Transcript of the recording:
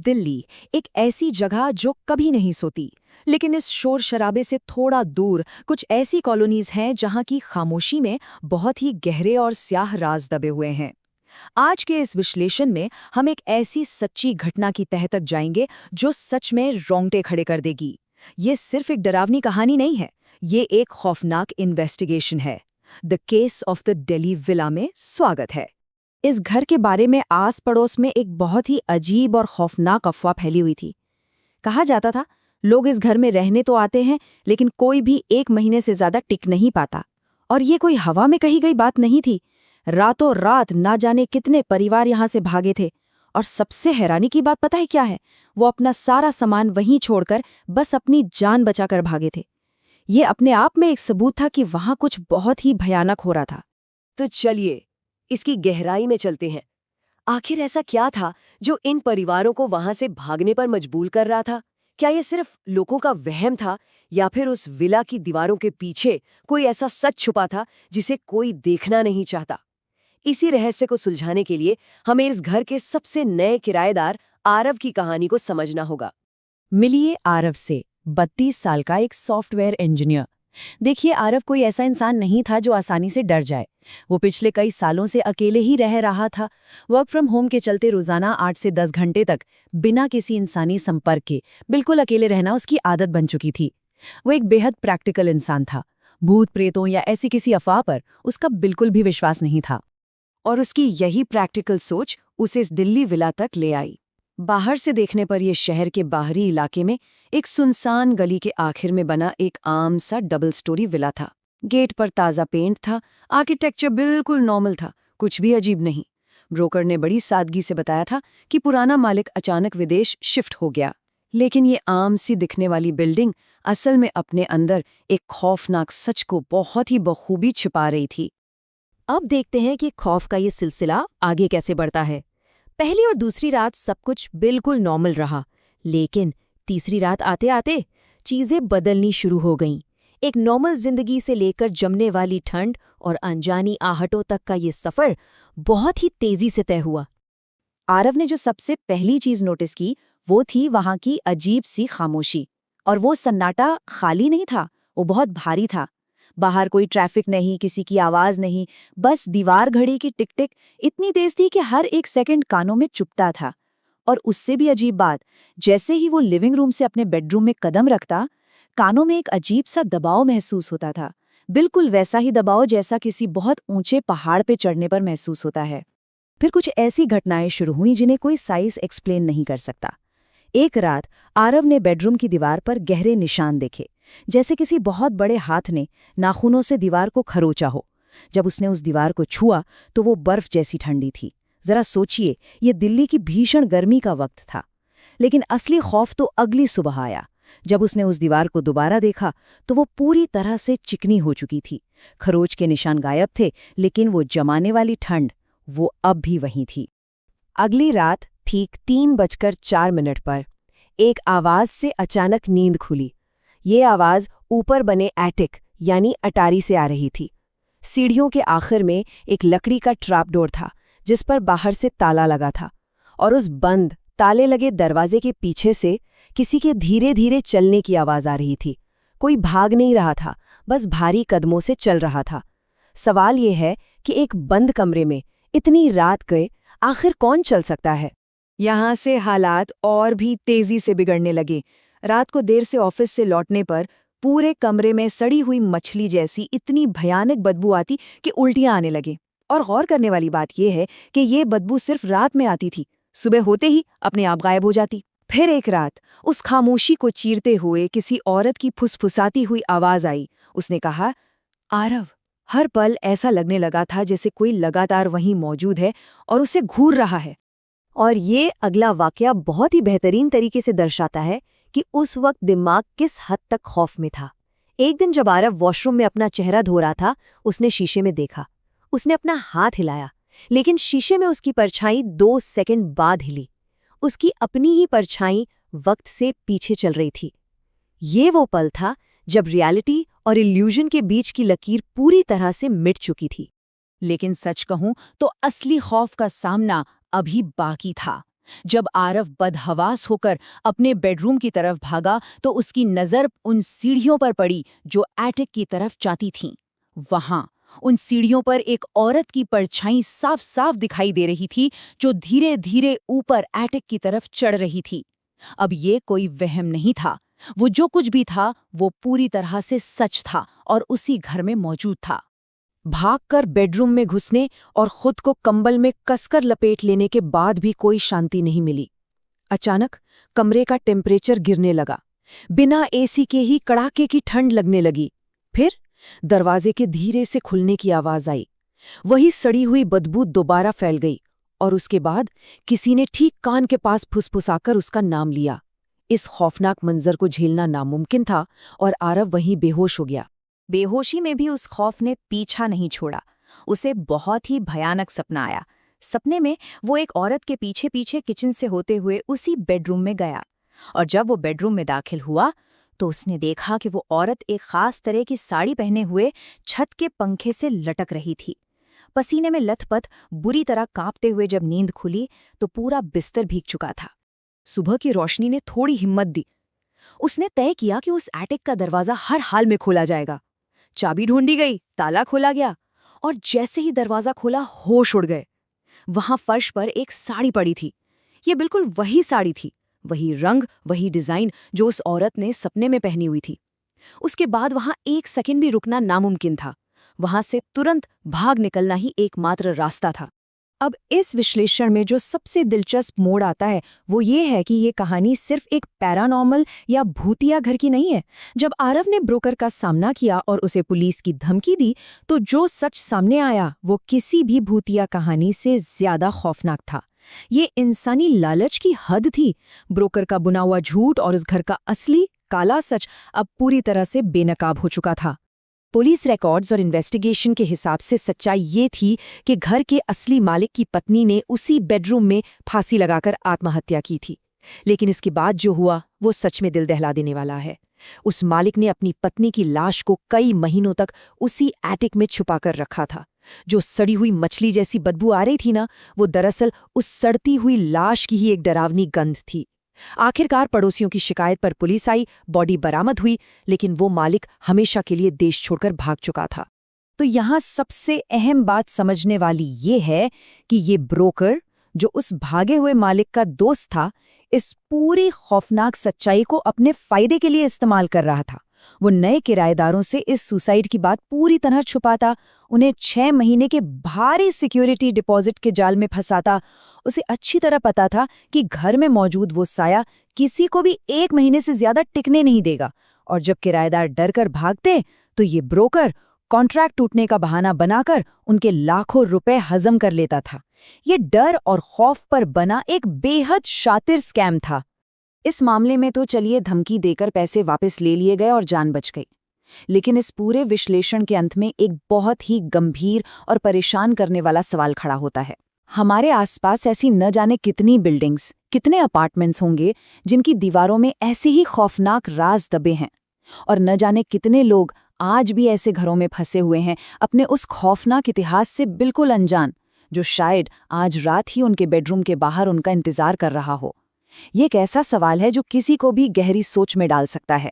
दिल्ली, एक ऐसी जगह जो कभी नहीं सोती। लेकिन इस शोर शराबे से थोड़ा दूर कुछ ऐसी कॉलोनीज हैं जहां की खामोशी में बहुत ही गहरे और स्याह राज दबे हुए हैं। आज के इस विश्लेषण में हम एक ऐसी सच्ची घटना की तह तक जाएंगे जो सच में रोंगटे खड़े कर देगी। ये सिर्फ एक डरावनी कहानी नहीं है, ये एक खौफनाक इन्वेस्टिगेशन है। The case of the Delhi villa में स्वागत है। इस घर के बारे में आस पड़ोस में एक बहुत ही अजीब और खौफनाक अफवाह फैली हुई थी। कहा जाता था, लोग इस घर में रहने तो आते हैं, लेकिन कोई भी 1 महीने से ज्यादा टिक नहीं पाता। और ये कोई हवा में कही गई बात नहीं थी। रातों रात ना जाने कितने परिवार यहाँ से भागे थे। और सबसे हैरानी की बात पता है क्या है? वो अपना सारा सामान वहीं छोड़कर बस अपनी जान बचाकर भागे थे। ये अपने आप में एक सबूत था कि वहां कुछ बहुत ही भयानक हो रहा था। तो चलिए इसकी गहराई में चलते हैं। आखिर ऐसा क्या था जो इन परिवारों को वहां से भागने पर मजबूर कर रहा था? क्या ये सिर्फ लोगों का वहम था, या फिर उस विला की दीवारों के पीछे कोई ऐसा सच छुपा था जिसे कोई देखना नहीं चाहता? इसी रहस्य को सुलझाने के लिए हमें इस घर के सबसे नए किराएदार आरव की कहानी को समझना होगा। मिलिए आरव से, 32 साल का एक सॉफ्टवेयर इंजीनियर। देखिए, आरव कोई ऐसा इंसान नहीं था जो आसानी से डर जाए। वो पिछले कई सालों से अकेले ही रह रहा था। वर्क फ्रॉम होम के चलते रोजाना 8 से 10 घंटे तक बिना किसी इंसानी संपर्क के बिल्कुल अकेले रहना उसकी आदत बन चुकी थी। वो एक बेहद प्रैक्टिकल इंसान था। भूत प्रेतों या ऐसी किसी अफवाह पर उसका बिल्कुल भी विश्वास नहीं था। और उसकी यही प्रैक्टिकल सोच उसे इस दिल्ली विला तक ले आई। बाहर से देखने पर यह शहर के बाहरी इलाके में एक सुनसान गली के आखिर में बना एक आम सा डबल स्टोरी विला था। गेट पर ताज़ा पेंट था, आर्किटेक्चर बिल्कुल नॉर्मल था, कुछ भी अजीब नहीं। ब्रोकर ने बड़ी सादगी से बताया था कि पुराना मालिक अचानक विदेश शिफ्ट हो गया। लेकिन ये आम सी दिखने वाली बिल्डिंग असल में अपने अंदर एक खौफनाक सच को बहुत ही बखूबी छिपा रही थी। अब देखते हैं कि खौफ का ये सिलसिला आगे कैसे बढ़ता है। पहली और दूसरी रात सब कुछ बिल्कुल नॉर्मल रहा, लेकिन तीसरी रात आते आते चीजें बदलनी शुरू हो गईं। एक नॉर्मल जिंदगी से लेकर जमने वाली ठंड और अनजानी आहटों तक का ये सफर बहुत ही तेजी से तय हुआ। आरव ने जो सबसे पहली चीज नोटिस की वो थी वहां की अजीब सी खामोशी। और वो सन्नाटा खाली नहीं था, वो बहुत भारी था। बाहर कोई ट्रैफिक नहीं, किसी की आवाज नहीं, बस दीवार घड़ी की टिक टिक इतनी तेज थी कि हर एक सेकंड कानों में चुभता था। और उससे भी अजीब बात, जैसे ही वो लिविंग रूम से अपने बेडरूम में कदम रखता, कानों में एक अजीब सा दबाव महसूस होता था। बिल्कुल वैसा ही दबाव जैसा किसी बहुत ऊंचे पहाड़ पे चढ़ने पर महसूस होता है। फिर कुछ ऐसी घटनाएं शुरू हुई जिन्हें कोई साइंस एक्सप्लेन नहीं कर सकता। एक रात आरव ने बेडरूम की दीवार पर गहरे निशान देखे, जैसे किसी बहुत बड़े हाथ ने नाखूनों से दीवार को खरोचा हो। जब उसने उस दीवार को छुआ तो वो बर्फ जैसी ठंडी थी। जरा सोचिए, ये दिल्ली की भीषण गर्मी का वक्त था। लेकिन असली खौफ तो अगली सुबह आया। जब उसने उस दीवार को दोबारा देखा तो वो पूरी तरह से चिकनी हो चुकी थी। खरोच के निशान गायब थे, लेकिन वो जमाने वाली ठंड, वो अब भी वहीं थी। अगली रात ठीक 3:04 पर एक आवाज से अचानक नींद खुली। ये आवाज ऊपर बने एटिक यानी अटारी से आ रही थी। सीढ़ियों के आखिर में एक लकड़ी का ट्रैप डोर था जिस पर बाहर से ताला लगा था। और उस बंद ताले लगे दरवाजे के पीछे से किसी के धीरे धीरे चलने की आवाज आ रही थी। कोई भाग नहीं रहा था, बस भारी कदमों से चल रहा था। सवाल ये है कि एक बंद कमरे में इतनी रात गए आखिर कौन चल सकता है? यहाँ से हालात और भी तेजी से बिगड़ने लगे। रात को देर से ऑफिस से लौटने पर पूरे कमरे में सड़ी हुई मछली जैसी इतनी भयानक बदबू आती कि उल्टियां आने लगे। और गौर करने वाली बात यह है कि ये बदबू सिर्फ रात में आती थी, सुबह होते ही अपने आप गायब हो जाती। फिर एक रात उस खामोशी को चीरते हुए किसी औरत की फुसफुसाती हुई आवाज आई। उसने कहा, आरव। हर पल ऐसा लगने लगा था जैसे कोई लगातार वहीं मौजूद है और उसे घूर रहा है। और ये अगला वाकया बहुत ही बेहतरीन तरीके से दर्शाता है कि उस वक्त दिमाग किस हद तक खौफ में था। एक दिन जब आरव वॉशरूम में अपना चेहरा धो रहा था, उसने शीशे में देखा। उसने अपना हाथ हिलाया, लेकिन शीशे में उसकी परछाई 2 सेकंड बाद हिली। उसकी अपनी ही परछाई वक्त से पीछे चल रही थी। ये वो पल था जब रियलिटी और इल्यूजन के बीच की लकीर पूरी तरह से मिट चुकी थी। लेकिन सच कहूं तो असली खौफ का सामना अभी बाकी था। जब आरव बदहवास होकर अपने बेडरूम की तरफ भागा तो उसकी नजर उन सीढ़ियों पर पड़ी जो एटिक की तरफ जाती थीं। वहां उन सीढ़ियों पर एक औरत की परछाई साफ साफ दिखाई दे रही थी, जो धीरे धीरे ऊपर एटिक की तरफ चढ़ रही थी। अब ये कोई वहम नहीं था, वो जो कुछ भी था वो पूरी तरह से सच था और उसी घर में मौजूद था। भागकर बेडरूम में घुसने और खुद को कंबल में कसकर लपेट लेने के बाद भी कोई शांति नहीं मिली। अचानक कमरे का टेम्परेचर गिरने लगा। बिना एसी के ही कड़ाके की ठंड लगने लगी। फिर दरवाजे के धीरे से खुलने की आवाज आई। वही सड़ी हुई बदबू दोबारा फैल गई और उसके बाद किसी ने ठीक कान के पास फुसफुसाकर उसका नाम लिया। इस खौफनाक मंजर को झेलना नामुमकिन था और आरव वहीं बेहोश हो गया। बेहोशी में भी उस खौफ ने पीछा नहीं छोड़ा। उसे बहुत ही भयानक सपना आया। सपने में वो एक औरत के पीछे पीछे किचन से होते हुए उसी बेडरूम में गया, और जब वो बेडरूम में दाखिल हुआ तो उसने देखा कि वो औरत एक खास तरह की साड़ी पहने हुए छत के पंखे से लटक रही थी। पसीने में लथपथ, बुरी तरह कांपते हुए जब नींद खुली तो पूरा बिस्तर भीग चुका था। सुबह की रोशनी ने थोड़ी हिम्मत दी। उसने तय किया कि उस एटिक का दरवाजा हर हाल में खोला जाएगा। चाबी ढूंढी गई, ताला खोला गया और जैसे ही दरवाजा खोला होश उड़ गए। वहां फर्श पर एक साड़ी पड़ी थी। ये बिल्कुल वही साड़ी थी, वही रंग, वही डिजाइन जो उस औरत ने सपने में पहनी हुई थी। उसके बाद वहां एक सेकंड भी रुकना नामुमकिन था। वहां से तुरंत भाग निकलना ही एकमात्र रास्ता था। अब इस विश्लेषण में जो सबसे दिलचस्प मोड़ आता है वो ये है कि ये कहानी सिर्फ एक पैरानॉर्मल या भूतिया घर की नहीं है। जब आरव ने ब्रोकर का सामना किया और उसे पुलिस की धमकी दी तो जो सच सामने आया वो किसी भी भूतिया कहानी से ज्यादा खौफनाक था। ये इंसानी लालच की हद थी। ब्रोकर का बुना हुआ झूठ और उस घर का असली काला सच अब पूरी तरह से बेनकाब हो चुका था। पुलिस रिकॉर्ड्स और इन्वेस्टिगेशन के हिसाब से सच्चाई ये थी कि घर के असली मालिक की पत्नी ने उसी बेडरूम में फांसी लगाकर आत्महत्या की थी। लेकिन इसके बाद जो हुआ वो सच में दिल दहला देने वाला है। उस मालिक ने अपनी पत्नी की लाश को कई महीनों तक उसी एटिक में छुपाकर रखा था। जो सड़ी हुई मछली जैसी बदबू आ रही थी ना, वो दरअसल उस सड़ती हुई लाश की ही एक डरावनी गंध थी। आखिरकार पड़ोसियों की शिकायत पर पुलिस आई, बॉडी बरामद हुई, लेकिन वो मालिक हमेशा के लिए देश छोड़कर भाग चुका था। तो यहाँ सबसे अहम बात समझने वाली ये है कि ये ब्रोकर, जो उस भागे हुए मालिक का दोस्त था, इस पूरी खौफनाक सच्चाई को अपने फायदे के लिए इस्तेमाल कर रहा था। वो नए किराएदारों से इस सुसाइड की बात पूरी तरह छुपाता, उन्हें 6 महीने के भारी सिक्योरिटी डिपॉजिट के जाल में फंसाता। उसे अच्छी तरह पता था कि घर में मौजूद वो साया किसी को भी 1 महीने से ज्यादा टिकने नहीं देगा, और जब किराएदार डरकर भागते तो ये ब्रोकर कॉन्ट्रैक्ट टूटने का बहाना बनाकर उनके लाखों रुपए हजम कर लेता था। ये डर और खौफ पर बना एक बेहद शातिर स्कैम था। इस मामले में तो चलिए धमकी देकर पैसे वापस ले लिए गए और जान बच गई, लेकिन इस पूरे विश्लेषण के अंत में एक बहुत ही गंभीर और परेशान करने वाला सवाल खड़ा होता है। हमारे आसपास ऐसी न जाने कितनी बिल्डिंग्स, कितने अपार्टमेंट्स होंगे जिनकी दीवारों में ऐसे ही खौफनाक राज दबे हैं, और न जाने कितने लोग आज भी ऐसे घरों में फंसे हुए हैं, अपने उस खौफनाक इतिहास से बिल्कुल अनजान, जो शायद आज रात ही उनके बेडरूम के बाहर उनका इंतजार कर रहा हो। ये एक ऐसा सवाल है जो किसी को भी गहरी सोच में डाल सकता है।